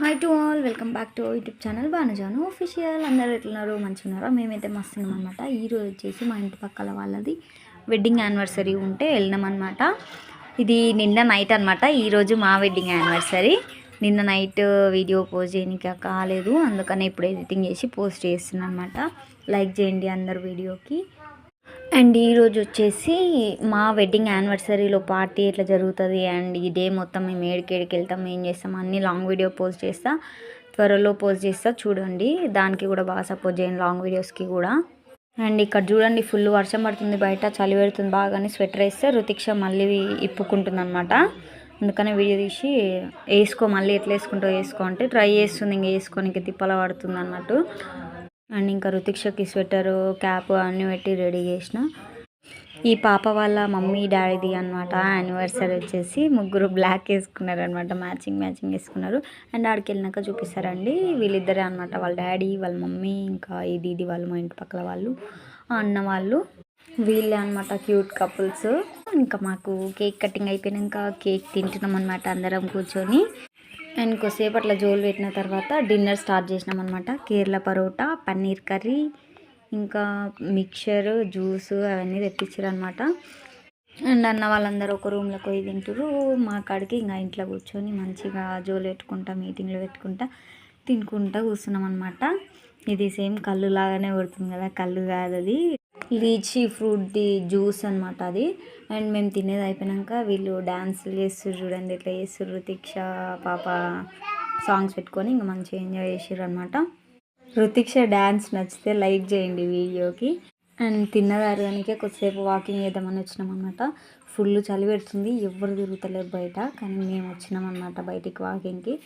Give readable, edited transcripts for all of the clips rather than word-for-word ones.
Hi to all, welcome back to YouTube channel Banujanu official. అందరూ ఎట్లున్నారు? మంచిగా ఉన్నారా? మేమైతే మస్తు ఉన్నాం అనమాట. ఈరోజు వచ్చేసి మా ఇంటి పక్కల వాళ్ళది వెడ్డింగ్ యానివర్సరీ ఉంటే వెళ్ళినామన్నమాట. ఇది నిన్న నైట్ అనమాట. ఈరోజు మా వెడ్డింగ్ యానివర్సరీ. నిన్న నైట్ వీడియో పోస్ట్ చేయడానికి కాలేదు, అందుకని ఇప్పుడు ఎడిటింగ్ చేసి పోస్ట్ చేస్తున్నాను అనమాట. లైక్ చేయండి అందరు వీడియోకి. అండ్ ఈరోజు వచ్చేసి మా వెడ్డింగ్ యానివర్సరీలో పార్టీ ఎట్లా జరుగుతుంది అండ్ ఈ డే మొత్తం మేము ఏడికేడికి వెళ్తాం, ఏం చేస్తాం అన్నీ లాంగ్ వీడియో పోస్ట్ చేస్తా, త్వరలో పోస్ట్ చేస్తా చూడండి. దానికి కూడా బాగా సపోర్ట్ చేయండి, లాంగ్ వీడియోస్కి కూడా. అండ్ ఇక్కడ చూడండి, ఫుల్ వర్షం పడుతుంది, బయట చలి పెడుతుంది బాగానే. స్వెటర్ వేస్తే రుతిక్ష మళ్ళీ ఇప్పుకుంటుంది అనమాట. అందుకనే వీడియో తీసి మళ్ళీ ఎట్లా వేసుకో అంటే ట్రై చేస్తుంది, ఇంక వేసుకోనికి తిప్పల పడుతుంది అన్నట్టు. అండ్ ఇంకా రుతిక్షకి స్వెటరు, క్యాప్ అన్నీ పెట్టి రెడీ చేసిన. ఈ పాప వాళ్ళ మమ్మీ డాడీది అనమాట యానివర్సరీ వచ్చేసి. ముగ్గురు బ్లాక్ వేసుకున్నారు అనమాట, మ్యాచింగ్ వేసుకున్నారు. అండ్ ఆడికి వెళ్ళినాక చూపిస్తారండి. వీళ్ళిద్దరే అనమాట, వాళ్ళ డాడీ వాళ్ళ మమ్మీ, ఇంకా ఇది వాళ్ళు మా ఇంటి పక్కల వాళ్ళు, అన్న వాళ్ళు, వీళ్ళే అనమాట క్యూట్ కపుల్స్. ఇంకా మాకు కేక్ కటింగ్ అయిపోయినాక కేక్ తింటున్నాం అనమాట అందరం కూర్చొని. అండ్ కొద్దిసేపు అట్లా జోలు పెట్టిన తర్వాత డిన్నర్ స్టార్ట్ చేసినాం అనమాట. కేరళ పరోటా, పన్నీర్ కర్రీ, ఇంకా మిక్చర్, జ్యూస్ అవన్నీ తెప్పించారు అనమాట. అండ్ అన్న వాళ్ళందరూ ఒక రూమ్లోకి పోయి తింటారు. మా కాడికి ఇంకా ఇంట్లో కూర్చొని మంచిగా జోలు పెట్టుకుంటా, మీటింగ్లు పెట్టుకుంటా, తినుకుంటా కూర్చున్నాం అనమాట. ఇది సేమ్ కళ్ళు లాగానే కొడుతుంది కదా, కళ్ళు కాదు అది, లీచీ ఫ్రూట్ది జ్యూస్ అనమాట అది. అండ్ మేము తినేది అయిపోయాక వీళ్ళు డ్యాన్సులు చేస్తారు చూడండి, ఎట్లా చేస్తారు. రుతిక్ష పాప సాంగ్స్ పెట్టుకొని ఇంకా మంచిగా ఎంజాయ్ చేసారు అనమాట. రుతిక్ష డ్యాన్స్ నచ్చితే లైక్ చేయండి వీడియోకి. అండ్ తిన్నదానికే కొద్దిసేపు వాకింగ్ చేద్దామని వచ్చినాం అనమాట. ఫుల్ చలి పెడుతుంది, ఎవరు తిరుగుతలేరు బయట, కానీ మేము వచ్చినాం అనమాట బయటికి వాకింగ్కి.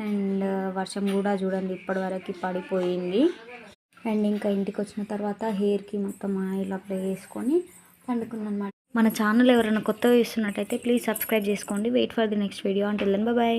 అండ్ వర్షం కూడా చూడండి ఇప్పటివరకు పడిపోయింది. అండ్ ఇంకా ఇంటికి వచ్చిన తర్వాత హెయిర్కి మొత్తం ఆయిల్ అప్లై చేసుకొని పండుకున్నాను అనమాట. మన ఛానల్ ఎవరైనా కొత్తగా చూస్తున్నట్టయితే ప్లీజ్ సబ్స్క్రైబ్ చేసుకోండి. Wait for the next video. Until then by.